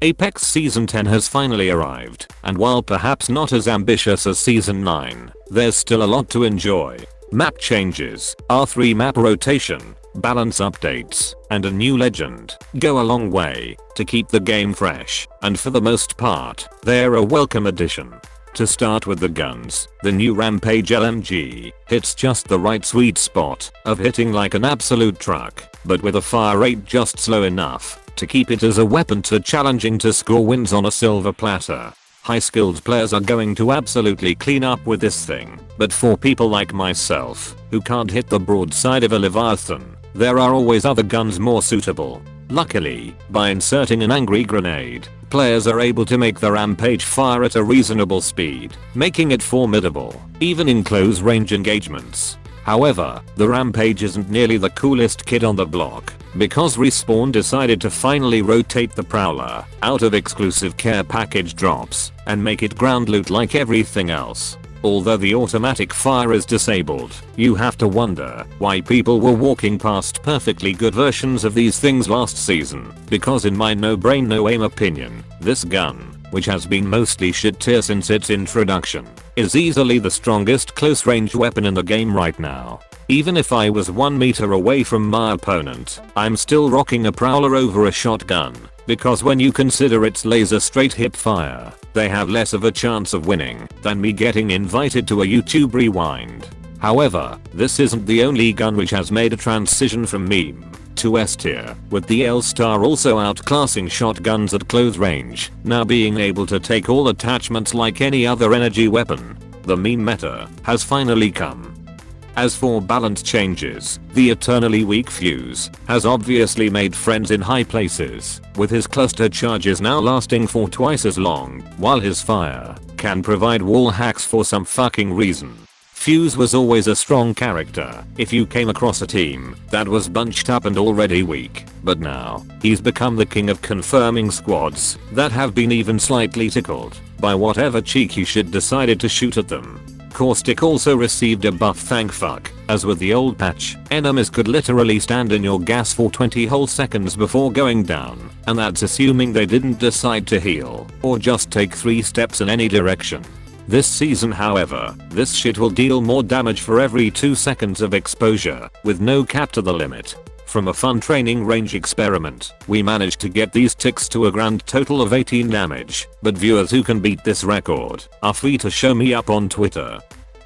Apex Season 10 has finally arrived, and while perhaps not as ambitious as Season 9, there's still a lot to enjoy. Map changes, R3 map rotation, balance updates, and a new legend go a long way to keep the game fresh, and for the most part, they're a welcome addition. To start with the guns, the new Rampage LMG hits just the right sweet spot of hitting like an absolute truck, but with a fire rate just slow enough to keep it as a weapon to challenging to score wins on a silver platter. High skilled players are going to absolutely clean up with this thing, but for people like myself, who can't hit the broadside of a Leviathan, there are always other guns more suitable. Luckily, by inserting an angry grenade, players are able to make the Rampage fire at a reasonable speed, making it formidable, even in close range engagements. However, the Rampage isn't nearly the coolest kid on the block, because Respawn decided to finally rotate the Prowler out of exclusive care package drops and make it ground loot like everything else. Although the automatic fire is disabled, you have to wonder why people were walking past perfectly good versions of these things last season, because in my no brain no aim opinion, this gun, which has been mostly shit tier since its introduction, is easily the strongest close range weapon in the game right now. Even if I was 1 meter away from my opponent, I'm still rocking a Prowler over a shotgun, because when you consider its laser straight hip fire, they have less of a chance of winning than me getting invited to a YouTube rewind. However, this isn't the only gun which has made a transition from meme to S tier, with the L-Star also outclassing shotguns at close range, now being able to take all attachments like any other energy weapon. The meme meta has finally come. As for balance changes, the eternally weak Fuzz has obviously made friends in high places, with his cluster charges now lasting for twice as long, while his fire can provide wall hacks for some fucking reason. Fuzz was always a strong character if you came across a team that was bunched up and already weak, but now he's become the king of confirming squads that have been even slightly tickled by whatever cheeky shit decided to shoot at them. Caustic also received a buff, thank fuck, as with the old patch, enemies could literally stand in your gas for 20 whole seconds before going down, and that's assuming they didn't decide to heal or just take 3 steps in any direction. This season however, this shit will deal more damage for every 2 seconds of exposure, with no cap to the limit. From a fun training range experiment, we managed to get these ticks to a grand total of 18 damage, but viewers who can beat this record are free to show me up on Twitter.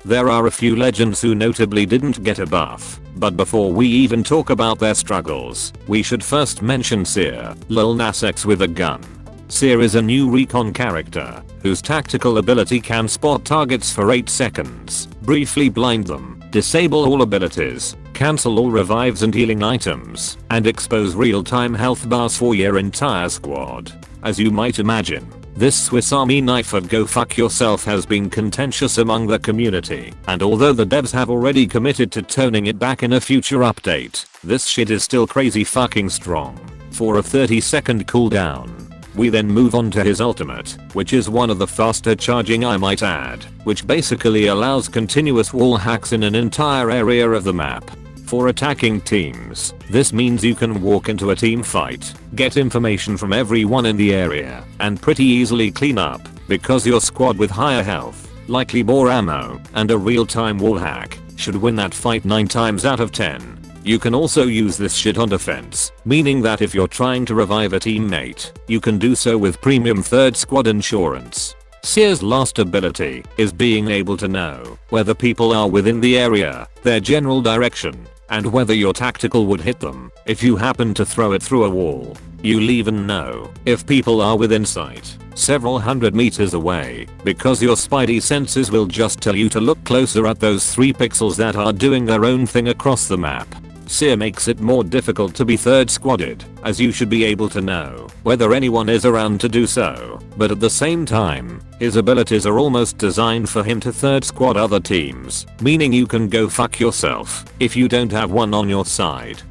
There are a few legends who notably didn't get a buff, but before we even talk about their struggles, we should first mention Seer, Lil Nas X with a gun. Seer is a new recon character, whose tactical ability can spot targets for 8 seconds, briefly blind them, disable all abilities, cancel all revives and healing items, and expose real-time health bars for your entire squad. As you might imagine, this Swiss Army knife of go fuck yourself has been contentious among the community, and although the devs have already committed to toning it back in a future update, this shit is still crazy fucking strong. For a 30-second cooldown, we then move on to his ultimate, which is one of the faster charging I might add, which basically allows continuous wall hacks in an entire area of the map. For attacking teams, this means you can walk into a team fight, get information from everyone in the area, and pretty easily clean up, because your squad with higher health, likely more ammo, and a real-time wall hack, should win that fight 9 times out of 10. You can also use this shit on defense, meaning that if you're trying to revive a teammate, you can do so with premium third squad insurance. Seer's last ability is being able to know whether people are within the area, their general direction, and whether your tactical would hit them if you happen to throw it through a wall. You'll even know if people are within sight, several hundred meters away, because your spidey senses will just tell you to look closer at those 3 pixels that are doing their own thing across the map. Seer makes it more difficult to be third squadded, as you should be able to know whether anyone is around to do so, but at the same time, his abilities are almost designed for him to third squad other teams, meaning you can go fuck yourself if you don't have one on your side.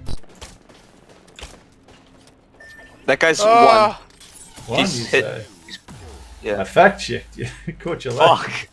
That guy's one. One, He's you hit. say? Yeah. I fact checked you. Caught you left.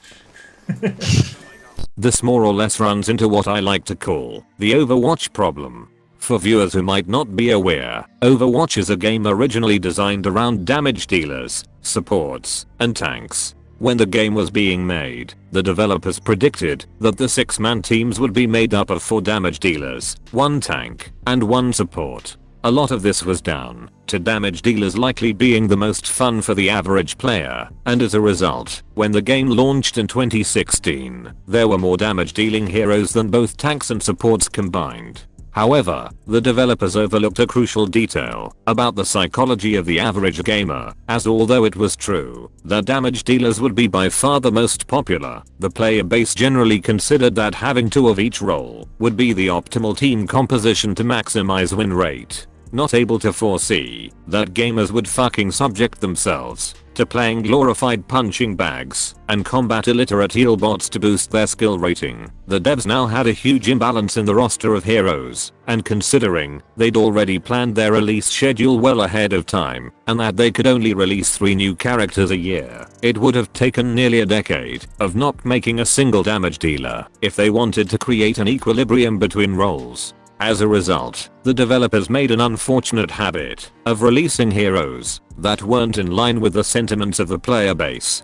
This more or less runs into what I like to call the Overwatch problem. For viewers who might not be aware, Overwatch is a game originally designed around damage dealers, supports, and tanks. When the game was being made, the developers predicted that the 6-man teams would be made up of 4 damage dealers, 1 tank, and 1 support. A lot of this was down to damage dealers likely being the most fun for the average player, and as a result, when the game launched in 2016, there were more damage dealing heroes than both tanks and supports combined. However, the developers overlooked a crucial detail about the psychology of the average gamer, as although it was true that damage dealers would be by far the most popular, the player base generally considered that having 2 of each role would be the optimal team composition to maximize win rate. Not able to foresee that gamers would fucking subject themselves to playing glorified punching bags and combat illiterate heal bots to boost their skill rating. The devs now had a huge imbalance in the roster of heroes, and considering they'd already planned their release schedule well ahead of time, and that they could only release 3 new characters a year, it would have taken nearly a decade of not making a single damage dealer if they wanted to create an equilibrium between roles. As a result, the developers made an unfortunate habit of releasing heroes that weren't in line with the sentiments of the player base.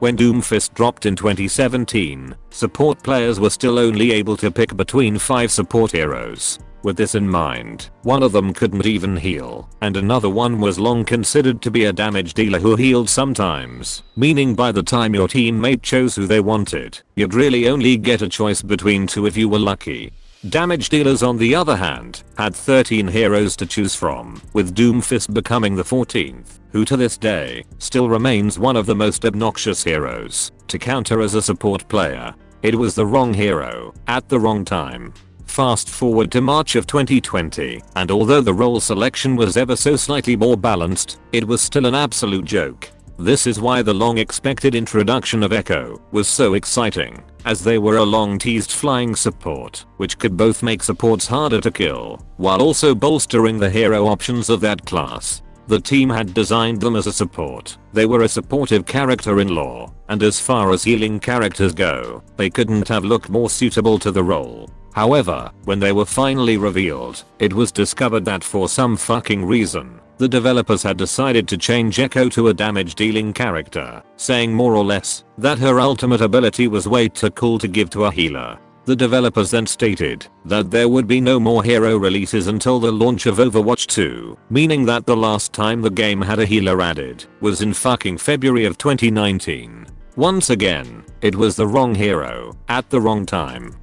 When Doomfist dropped in 2017, support players were still only able to pick between 5 support heroes. With this in mind, one of them couldn't even heal, and another one was long considered to be a damage dealer who healed sometimes, meaning by the time your teammate chose who they wanted, you'd really only get a choice between 2 if you were lucky. Damage dealers on the other hand had 13 heroes to choose from, with Doomfist becoming the 14th, who to this day still remains one of the most obnoxious heroes to counter as a support player. It was the wrong hero at the wrong time. Fast forward to March of 2020, and although the role selection was ever so slightly more balanced, it was still an absolute joke. This is why the long expected introduction of Echo was so exciting, as they were a long teased flying support, which could both make supports harder to kill, while also bolstering the hero options of that class. The team had designed them as a support. They were a supportive character in lore, and as far as healing characters go, they couldn't have looked more suitable to the role. However, when they were finally revealed, it was discovered that for some fucking reason, the developers had decided to change Echo to a damage dealing character, saying more or less that her ultimate ability was way too cool to give to a healer. The developers then stated that there would be no more hero releases until the launch of Overwatch 2, meaning that the last time the game had a healer added was in fucking February of 2019. Once again, it was the wrong hero at the wrong time.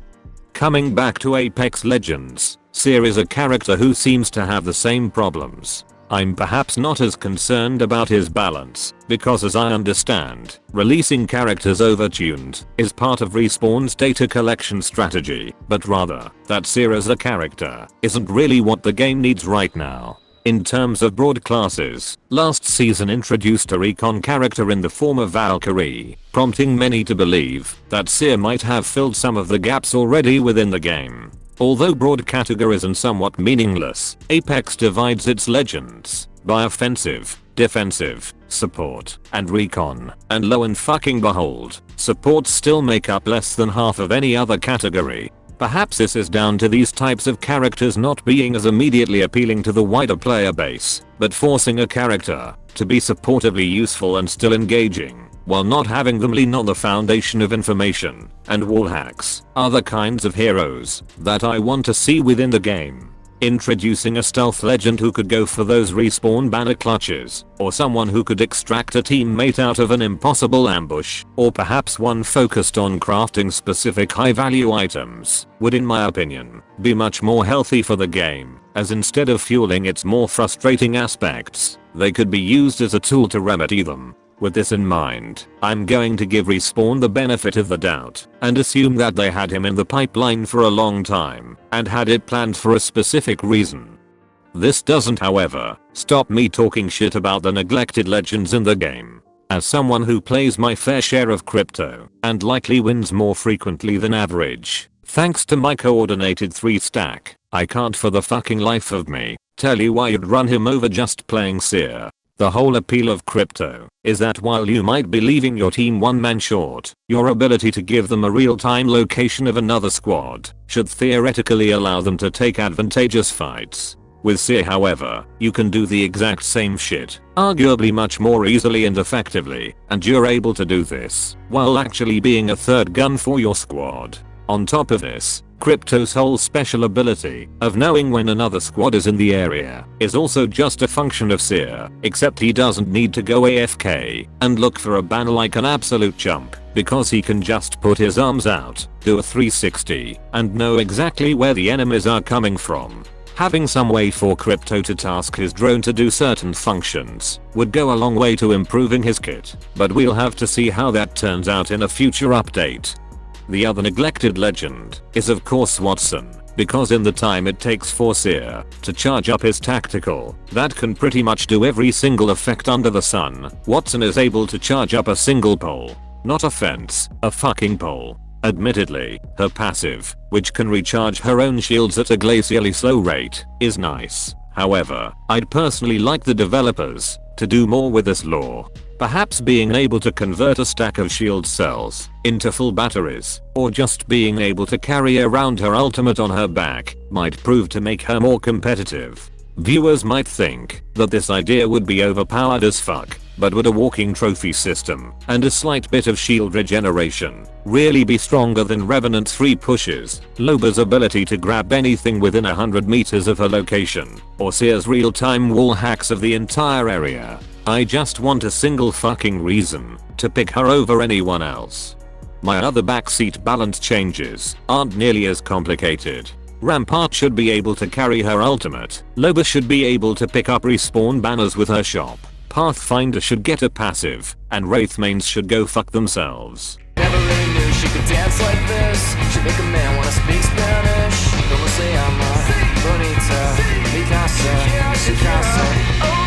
Coming back to Apex Legends, Seer is a character who seems to have the same problems. I'm perhaps not as concerned about his balance, because as I understand, releasing characters overtuned is part of Respawn's data collection strategy, but rather, that Seer as a character isn't really what the game needs right now. In terms of broad classes, last season introduced a recon character in the form of Valkyrie, prompting many to believe that Seer might have filled some of the gaps already within the game. Although broad categories are somewhat meaningless, Apex divides its legends by offensive, defensive, support, and recon, and lo and fucking behold, supports still make up less than half of any other category. Perhaps this is down to these types of characters not being as immediately appealing to the wider player base, but forcing a character to be supportively useful and still engaging, while not having them lean on the foundation of information and wall hacks, are the kinds of heroes that I want to see within the game. Introducing a stealth legend who could go for those respawn banner clutches, or someone who could extract a teammate out of an impossible ambush, or perhaps one focused on crafting specific high value items, would in my opinion, be much more healthy for the game, as instead of fueling its more frustrating aspects, they could be used as a tool to remedy them. With this in mind, I'm going to give Respawn the benefit of the doubt and assume that they had him in the pipeline for a long time and had it planned for a specific reason. This doesn't, however, stop me talking shit about the neglected legends in the game. As someone who plays my fair share of crypto and likely wins more frequently than average, thanks to my coordinated 3-stack, I can't for the fucking life of me tell you why you'd run him over just playing Seer. The whole appeal of crypto is that while you might be leaving your team one man short, your ability to give them a real-time location of another squad should theoretically allow them to take advantageous fights. With Seer, however, you can do the exact same shit, arguably much more easily and effectively, and you're able to do this while actually being a third gun for your squad. On top of this, Crypto's whole special ability of knowing when another squad is in the area is also just a function of Seer, except he doesn't need to go AFK and look for a banner like an absolute chump, because he can just put his arms out, do a 360, and know exactly where the enemies are coming from. Having some way for Crypto to task his drone to do certain functions would go a long way to improving his kit, but we'll have to see how that turns out in a future update. The other neglected legend is of course Watson, because in the time it takes for Seer to charge up his tactical that can pretty much do every single effect under the sun, Watson is able to charge up a single pole. Not a fence, a fucking pole. Admittedly, her passive, which can recharge her own shields at a glacially slow rate, is nice. However, I'd personally like the developers to do more with this lore. Perhaps being able to convert a stack of shield cells into full batteries, or just being able to carry around her ultimate on her back, might prove to make her more competitive. Viewers might think that this idea would be overpowered as fuck, but would a walking trophy system and a slight bit of shield regeneration really be stronger than Revenant's free pushes, Loba's ability to grab anything within 100 meters of her location, or Seer's real-time wall hacks of the entire area? I just want a single fucking reason to pick her over anyone else. My other backseat balance changes aren't nearly as complicated. Rampart should be able to carry her ultimate, Loba should be able to pick up respawn banners with her shop, Pathfinder should get a passive, and Wraith mains should go fuck themselves. Never really knew she could dance like this. She make a man wanna speak Spanish. Como se llama? Bonita, mi casa, su casa.